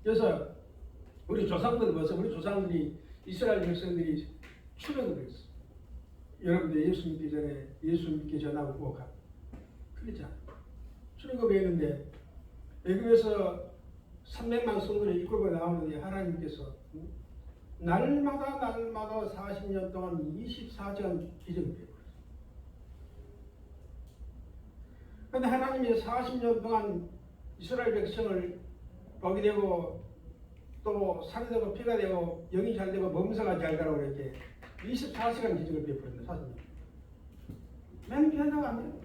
그래서 우리 조상들 벌써 우리 조상들이 이스라엘 백성들이 출애굽을 했어. 여러분들 예수 믿기 전에 예수 믿기 전하고 후하고 그렇지 않아. 출애굽했는데 애굽에서 300만 성도를 이끌고 나오는데 하나님께서 날마다 40년 동안 24시간 기적을 베풀었어요. 그런데 하나님이 40년 동안 이스라엘 백성을 복이 되고 또 살이 되고 피가 되고 영이 잘 되고 몸서가 잘 가라고 이렇게 24시간 기적을 베풀었는데 40년. 맨 변화가 안 돼요.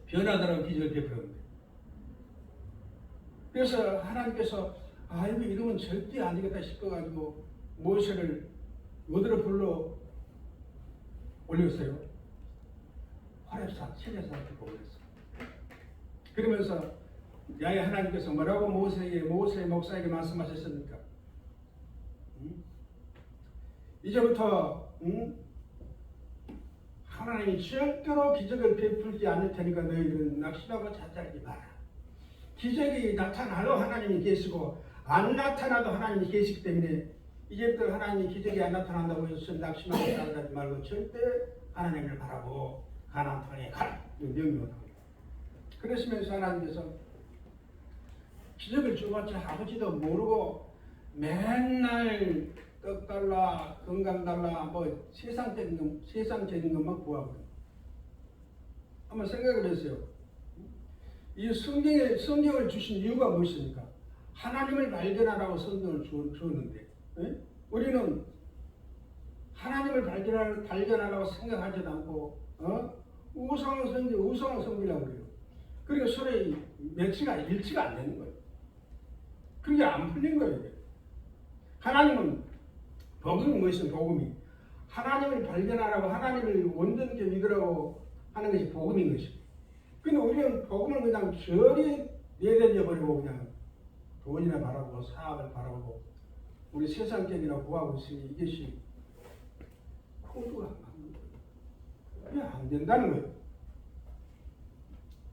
변화다라고 기적을 베풀었는데. 그래서 하나님께서 이거 이러면 절대 안 되겠다 싶어가지고 모세를 어디로 불러 올렸어요? 호렙산, 시내산 듣고 올렸어요. 그러면서 야외 하나님께서 뭐라고 모세 목사에게 말씀하셨습니까? 이제부터 하나님이 절대로 기적을 베풀지 않을 테니까 너희들은 낙심하고 자잘하지 마라. 기적이 나타나도 하나님이 계시고 안 나타나도 하나님이 계시기 때문에 이제부터 하나님이 기적이 안 나타난다고 해서 낙심하고 자잘하지 말고 절대 하나님을 바라고 가나안 땅에 가라. 명령합니다. 그러시면서 하나님께서 기적을 주어봤자 아버지도 모르고 맨날 떡 달라, 건강 달라, 뭐 세상적인 것만 구하고. 한번 생각을 해보세요. 이 성경을 주신 이유가 무엇입니까? 하나님을 발견하라고 성경을 주었는데, 우리는 하나님을 발견하라고 생각하지도 않고, 우상을 섬기려고 그래요. 그리고 서로 매치가 일치가 안 되는 거예요. 그게 안 풀린 거예요. 하나님은 복음이 무엇이든 복음이 하나님을 발견하라고 하나님을 온전히 믿으라고 하는 것이 복음인 것이고, 근데 우리는 복음을 그냥 저리 내던져버리고 그냥 돈이나 바라고 사업을 바라고 우리 세상적이나 구하고 있으니 이것이 코드가 안 맞는 거예요. 그게 안 된다는 거예요.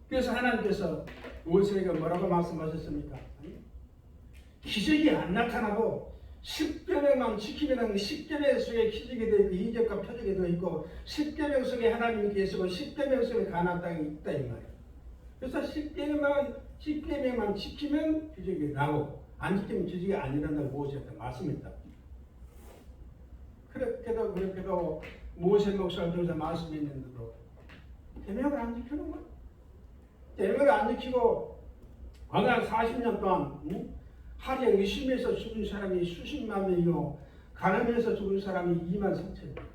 그래서 하나님께서 모세에게 뭐라고 말씀하셨습니까? 기적이 안 나타나도 10계명만 지키면 10계명 속에 기적이 되어 있고 이적과 표적이 되어 있고 10계명 속에 하나님이 계시고 10계명 속에 가나안 땅이 있다 이 말이에요. 그래서 10계명만 지키면 기적이 나고 안 지키면 기적이 안 일어난다고 모세한테 말씀했다. 그렇게도 모세 목사를 통해서 말씀했는데도 계명을 안 지키는 거야. 계명을 안 지키고 광야 40년 동안 하루에 의심에서 죽은 사람이 수십만 명이요 가늠에서 죽은 사람이 2만 3천 명.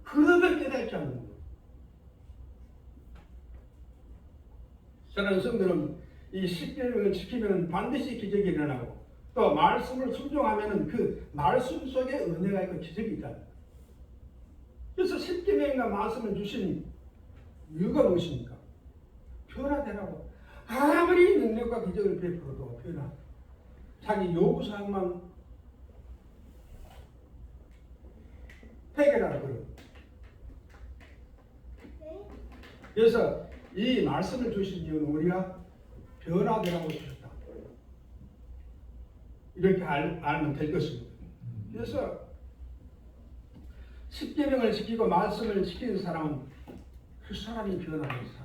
그러면 깨닫지 않는 거예요. 사랑하는 성도는 이 10계명을 지키면 반드시 기적이 일어나고 또 말씀을 순종하면 그 말씀 속에 은혜가 있고 기적이 있다. 그래서 10계명과 말씀을 주신 이유가 무엇입니까? 변화되라고. 아무리 능력과 기적을 베풀어도 변화. 자기 요구사항만 해결하라고 그래요. 그래서 이 말씀을 주신 이유는 우리가 변화되라고 주셨다. 이렇게 알면 될 것입니다. 그래서 10계명을 지키고 말씀을 지키는 사람은 그 사람이 변화하는 사람.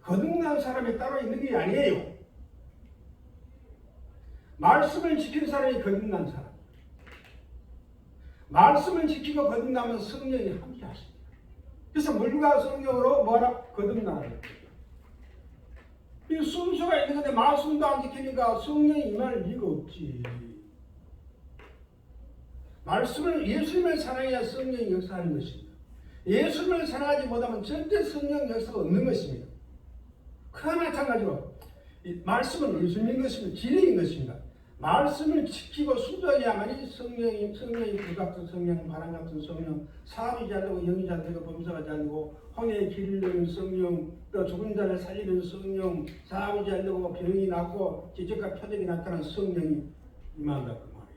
거듭난 사람이 따로 있는 게 아니에요. 말씀을 지키는 사람이 거듭난 사람. 말씀을 지키고 거듭나면 성령이 함께 하십니다. 그래서 물과 성령으로 뭐라? 거듭나는 이 순서가 있는 건데 말씀도 안 지키니까 성령이 임할 리가 없지. 말씀을 예수님을 사랑해야 성령이 역사하는 것입니다. 예수님을 사랑하지 못하면 절대 성령 역사가 없는 것입니다. 그와 마찬가지로 이 말씀은 예수님인 것입니다. 진리인 것입니다. 말씀을 지키고 순종해야만이 성령이 불 같은 성령, 바람 같은 성령, 사업이 잘 되고 영이 잘 되고 범사가 잘 되고 홍해의 길을 여는 성령, 또 죽은 자를 살리는 성령, 사업이 잘 되고 병이 낫고 기적과 표적이 나타나는 성령이 임한다 그 말이에요.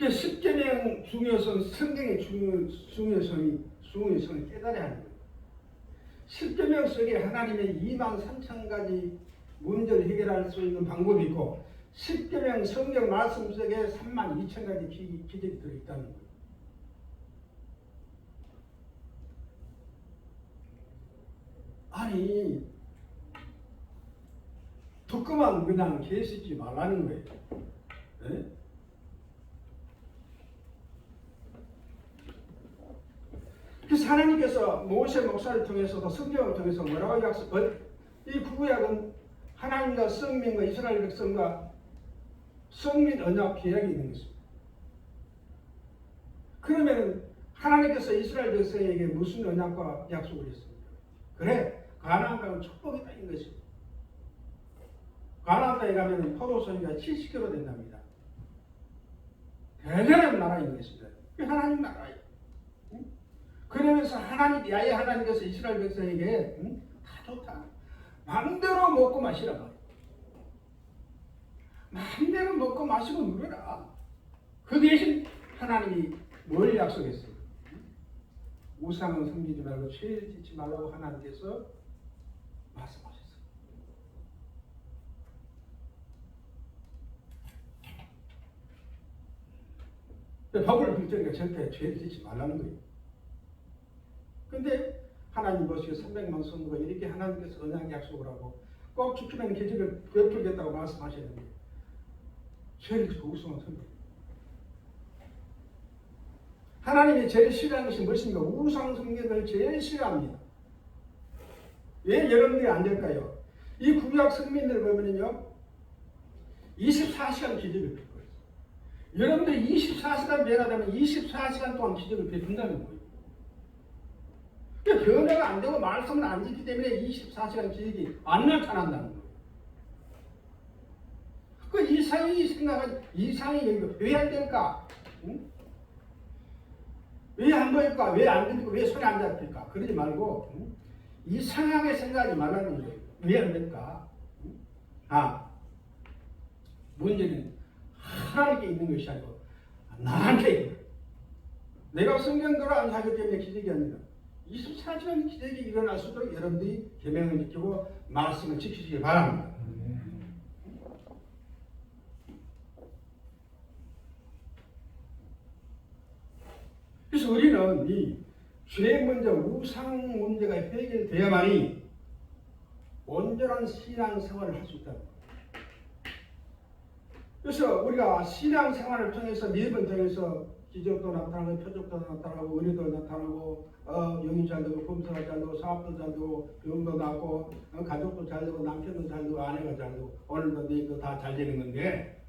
그 십계명 중요성, 성경의 중요성을 깨달아야 하는 거예요. 십계명 속에 하나님의 2만 3천 가지 문제를 해결할 수 있는 방법이 있고, 십계명 성경 말씀 속에 3만 2천 가지 기적이 들어있다는 거예요. 아니, 듣고만 그냥 계시지 말라는 거예요. 네? 그래서 하나님께서 모세 목사를 통해서도 성경을 통해서 뭐라고 이 구약은 하나님과 성민과 이스라엘 백성과 성민 언약 계약이 있는 것입니다. 그러면 하나님께서 이스라엘 백성에게 무슨 언약과 약속을 했습니까? 그래, 가나안 땅은 축복이 다 있는 것입니다. 가나안 땅에 가면 포도송이가 70kg 된답니다. 대단한 나라인 것입니다. 그 하나님 나라예요. 그러면서 하나님께서 이스라엘 백성에게 다 좋다. 마음대로 먹고 마시라 말이야. 마음대로 먹고 마시고 누려라. 그 대신 하나님이 뭘 약속했어요? 우상은 섬기지 말고 죄를 짓지 말라고 하나님께서 말씀하셨어요. 법을 빌때니까 절대 죄를 짓지 말라는 거예요. 근데 하나님 보시기에 300만 성도가 이렇게 하나님께서 언약 약속을 하고 꼭 지키면 계절을 베풀겠다고 말씀하셨는데 죄를 짓고 우상은 섬겨. 하나님이 제일 싫어하는 것이 무엇입니까? 우상 섬기는 제일 싫어합니다. 왜 여러분들이 안 될까요? 이 구약 성민들 보면요 24시간 기적을 베풀어요. 여러분들이 24시간 변화되면 24시간 동안 기적을 베푼다는 거예요. 변화가 안 되고 말씀을 안 지키기 때문에 24시간 기적이 안 나타난다는 거예요. 그 이상이 생각은 이상이 왜 안 될까? 응? 왜 안 보일까? 왜 안 들리고 왜 손에 안 잡힐까? 그러지 말고 응? 이상하게 생각하지 말라는 거예요. 왜 안 될까? 응? 문제는 하나님께 있는 것이 아니고 나한테 있는 거예요. 내가 성경대로 안 하기 때문에 기적이 아니라 24시간 기적이 일어날 수 있도록 여러분들이 계명을 지키고 말씀을 지키시기 바랍니다. 그래서 우리는 이 죄 문제, 우상 문제가 해결되어야만이 온전한 신앙생활을 할 수 있다. 그래서 우리가 신앙생활을 통해서 믿음을 통해서 기적도 나타나고 표적도 나타나고 은혜도 나타나고 영이 잘 되고 검사가 잘 되고 사업도 잘 되고 병도 낫고 가족도 잘 되고 남편도 잘 되고 아내가 잘 되고 오늘도 내일도 다 잘 되는 건데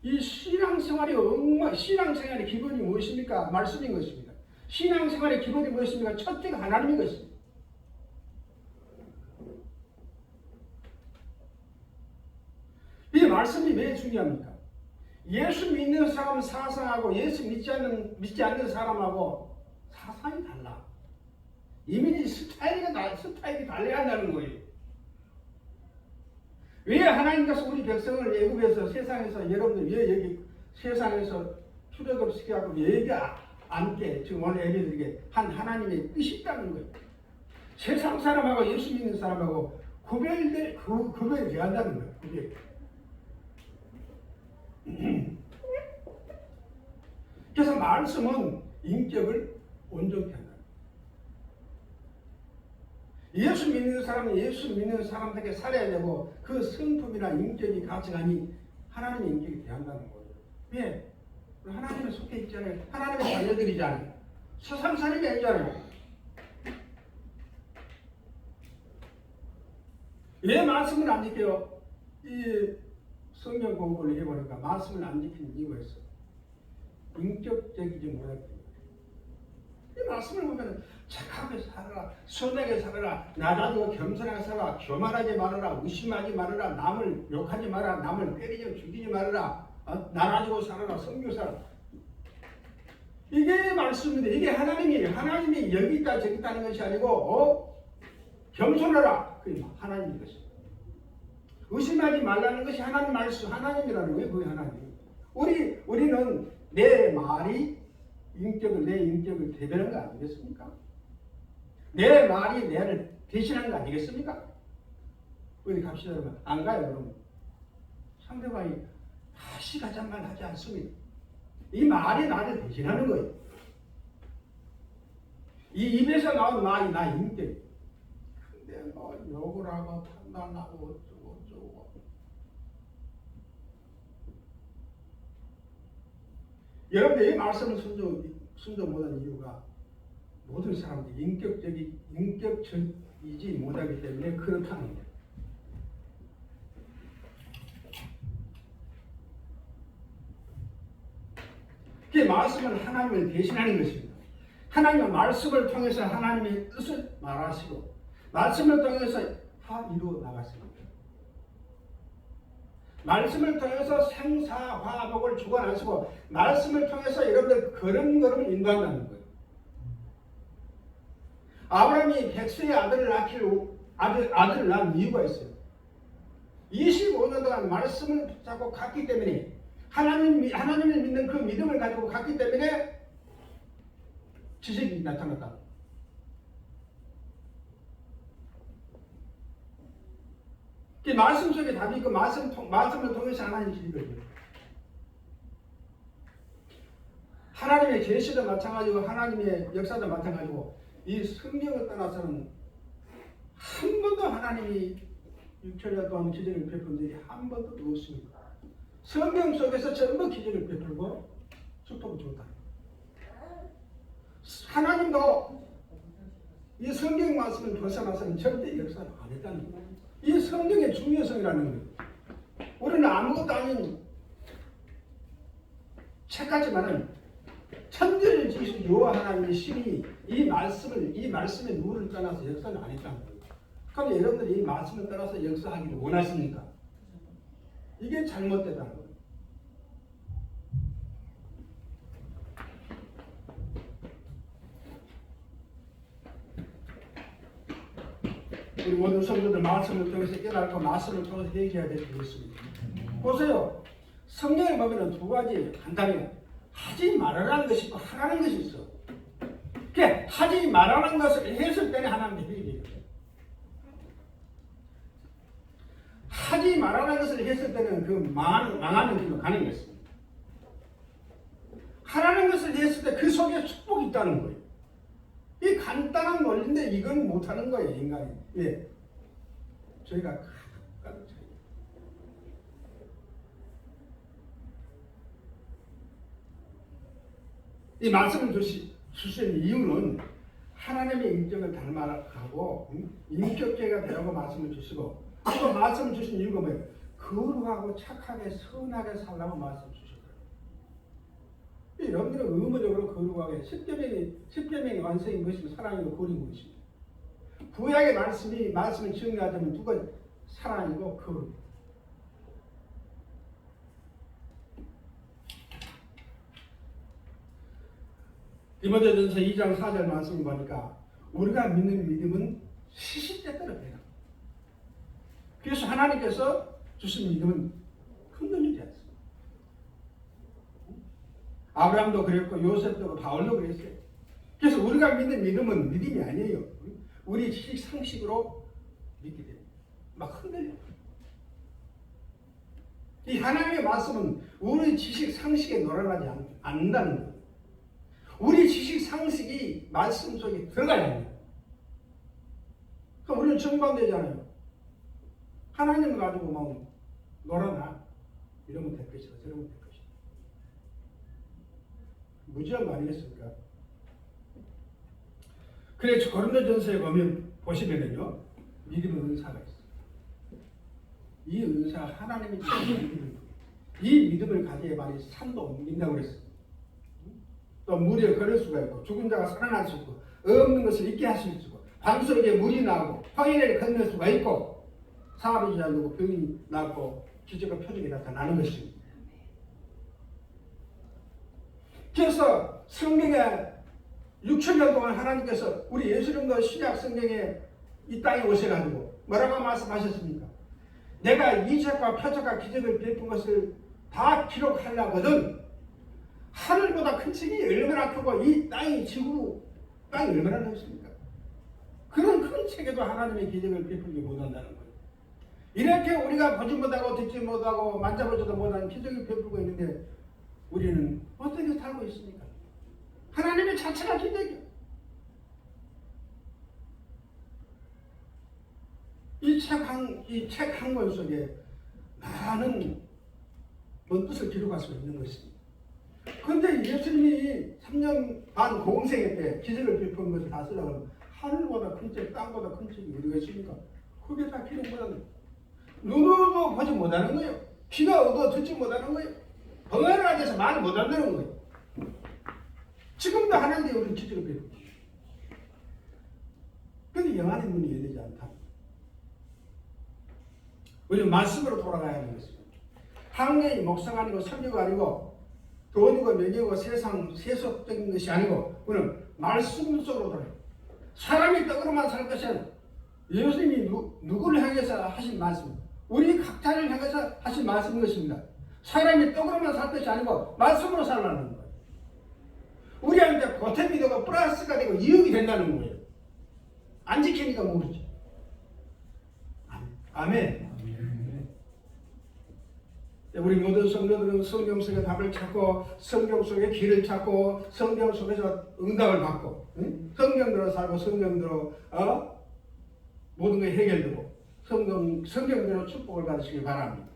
이 신앙생활의 기본이 무엇입니까? 말씀인 것입니다. 신앙생활의 기본이 무엇입니까? 첫째가 하나님인 것입니다. 이 말씀이 왜 중요합니까? 예수 믿는 사람 사상하고 예수 믿지 않는 사람하고 사상이 달라. 이미 스타일이 달라야 한다는 거예요. 왜 하나님께서 우리 백성을 애굽에서 세상에서 여러분들 왜 여기 세상에서 출애굽 시켜갖고 왜 여기 앉게 지금 오늘 애기들에게 한 하나님의 뜻이 있다는 거예요. 세상 사람하고 예수 믿는 사람하고 구별이 한다는 거예요. 구별. 그래서 말씀은 인격을 온전케 한다. 예수 믿는 사람은 예수 믿는 사람에게 살아야 되고 그 성품이나 인격이 가치관이 하나님의 인격이 대한다는 거예요. 왜? 하나님에 속해 있잖아요. 하나님의 자녀들이잖아요. 세상사람이 아니잖아요. 왜 말씀을 안 지켜요? 이 성경 공부를 해보니까 말씀을 안 지키는 이유가 있어요. 인격적이지 못하기 때문에. 이 말씀을 보면 착하게 살아라, 선하게 살아라, 낮아지고 겸손하게 살아라, 교만하지 말아라, 의심하지 말아라, 남을 욕하지 말아라, 남을 때리지 죽이지 말아라, 낮아지고 살아라, 섬기고 살아라. 이게 말씀인데 이게 하나님이에요. 하나님이 여기 있다 저기 있다는 것이 아니고 겸손하라. 그게 하나님인 것입니다. 의심하지 말라는 것이 하나님 말씀, 하나님이라는 거예요. 그게 하나님. 우리는 내 말이 내 인격을 대변한 거 아니겠습니까? 내 말이 내를 대신한 거 아니겠습니까? 어디 갑시다 그러면 안 가요. 그러면 상대방이 다시 가잔 말 하지 않습니다. 이 말이 나를 대신하는 거예요. 이 입에서 나온 말이 나 인격. 근데 뭐 욕을 하고 판단하고 어쩌고 여러분들 이 말씀을 순종 못한 이유가 모든 사람들이 인격적이지 못하기 때문에 그렇다는 거예요. 그 말씀은 하나님을 대신하는 것입니다. 하나님의 말씀을 통해서 하나님의 뜻을 말하시고 말씀을 통해서 다 이루어 나갔습니다. 말씀을 통해서 생사화복을 주관하시고 말씀을 통해서 여러분들 걸음걸음 인도한다는 거예요. 아브라함이 100세의 아들을 낳은 이유가 있어요. 25년 동안 말씀을 붙잡고 갔기 때문에 하나님을 믿는 그 믿음을 가지고 갔기 때문에 지식이 나타났다. 그 말씀 속에 답이 있고 말씀을 통해서 하나님 지식을 하나님의 계시도 마찬가지고 하나님의 역사도 마찬가지고 이 성경을 떠나서는 한 번도 하나님이 6천년 동안 기적을 베푼 적이 한 번도 없습니다. 성경 속에서 전부 기적을 베풀고 축복을 줬다. 하나님도 이 성경 말씀을 벗어나서는 절대 역사를 안 했다는 거예요. 이 성경의 중요성이라는 거예요. 우리는 아무것도 아닌 책 같지만은 천지를 지으신 여호와 하나님의 신이 이 말씀의 누구를 떠나서 역사를 안 했다는 거예요. 그럼 여러분들이 이 말씀을 따라서 역사하기를 원하십니까? 이게 잘못됐다는 거예요. 우리 모든 성도들 말씀을 통해서 깨닫고 말씀을 통해서 얘기해야 될 게 있습니다. 보세요. 성경에 보면 두 가지 간단해요. 하지 말아라는 것이 있고 하라는 것이 있어. 그러니까 하지 말아라는 것을 했을 때는 하나님의 얘기해요. 하지 말아라는 것을 했을 때는 그 망하는 길로 가는 것입니다. 하라는 것을 했을 때 그 속에 축복이 있다는 거예요. 이 간단한 논리인데 이건 못하는 거예요, 인간이. 예. 저희가 가득 차요. 이 말씀을 주신 이유는 하나님의 인격을 닮아가고 인격체가 되라고 말씀을 주시고 또 말씀을 주신 이유가 뭐예요? 거룩하고 착하게 선하게 살라고 말씀을 주셨어요. 여러분들은 의무적으로 거룩하게 십계명의 완성인 것이고 사랑이고 거룩인 것입니다. 구약의 말씀을 정리하자면 두 가지 사랑이고 거룩. 디모데전서 2장 4절 말씀을 보니까 우리가 믿는 믿음은 시시때때로 돼요. 그래서 하나님께서 주신 믿음은 흔들리지 않습니다. 아브라함도 그랬고 요셉도 바울도 그랬어요. 그래서 우리가 믿는 믿음은 믿음이 아니에요. 우리 지식 상식으로 믿게 돼요. 막 흔들려요. 이 하나님의 말씀은 우리 지식 상식에 놀아나지 않는다는 거예요. 우리 지식 상식이 말씀 속에 들어가야 해요. 그럼 우리는 정반대잖아요. 하나님을 가지고 막 놀아나 이러면 될 것이다. 저러면 될 것이다. 무지한 거 아니겠습니까? 그래서 고린도전서에 보시면은요 믿음의 은사가 있어요. 이 은사 하나님이 주신 믿음, 이 믿음을 가져야만이 산도 옮긴다고 그랬어요. 또 물에 걸을 수가 있고 죽은 자가 살아날 수 있고 없는 것을 있게 할 수 있고 반석에 물이 나오고 황해를 건널 수가 있고 사람이 잘 되고 병이 낫고 기적과 표적이 나타나는 것입니다. 그래서 성경에 6천년 동안 하나님께서 우리 예수님도 신약 성경에 이 땅에 오셔가지고 뭐라고 말씀하셨습니까? 내가 이적과 표적과 기적을 베푼 것을 다 기록하려거든 하늘보다 큰 책이 얼마나 크고 이 땅이 지구 땅이 얼마나 넓습니까? 그런 큰 책에도 하나님의 기적을 베풀지 못한다는 거예요. 이렇게 우리가 보지 못하고 듣지 못하고 만져보지도 못하는 기적을 베풀고 있는데 우리는 어떻게 살고 있습니까? 하나님의 자체가 기적이에요. 이 책 한 권 속에 많은 뜻을 기록할 수 있는 것입니다. 그런데 예수님이 3년 반 공생애 때 기적을 베푼 것을 다 쓰려고 하늘보다 큰 책, 땅보다 큰 책이 어디가 있습니까? 그게 다 기록 못하는, 눈으로 보지 못하는 거예요. 귀가 얻어 듣지 못하는 거예요. 벙어리가 돼서 말 못한다는 거예요. 지금도 하는데 우리는 기적을 베푸고. 그런데 영안의 문이 열리지 않다. 우리는 말씀으로 돌아가야 하는 것입니다. 학문이 목사가 아니고 설교가 아니고 돈이고 명예고 세상 세속적인 것이 아니고 우리는 말씀 속으로 돌아가요. 사람이 떡으로만 살 것이 아니라 예수님이 누구를 향해서 하신 말씀, 우리 각자를 향해서 하신 말씀인 것입니다. 사람이 떡으로만 살 것이 아니고 말씀으로 살라는 거예요. 우리한테 보탬이 되고 플러스가 되고 이익이 된다는 거예요. 안 지키니까 모르지. 아멘. 우리 모든 성도들은 성경 속의 답을 찾고 성경 속의 길을 찾고 성경 속에서 응답을 받고 성경대로 살고 성경대로 모든 게 해결되고 성경대로 축복을 받으시길 바랍니다.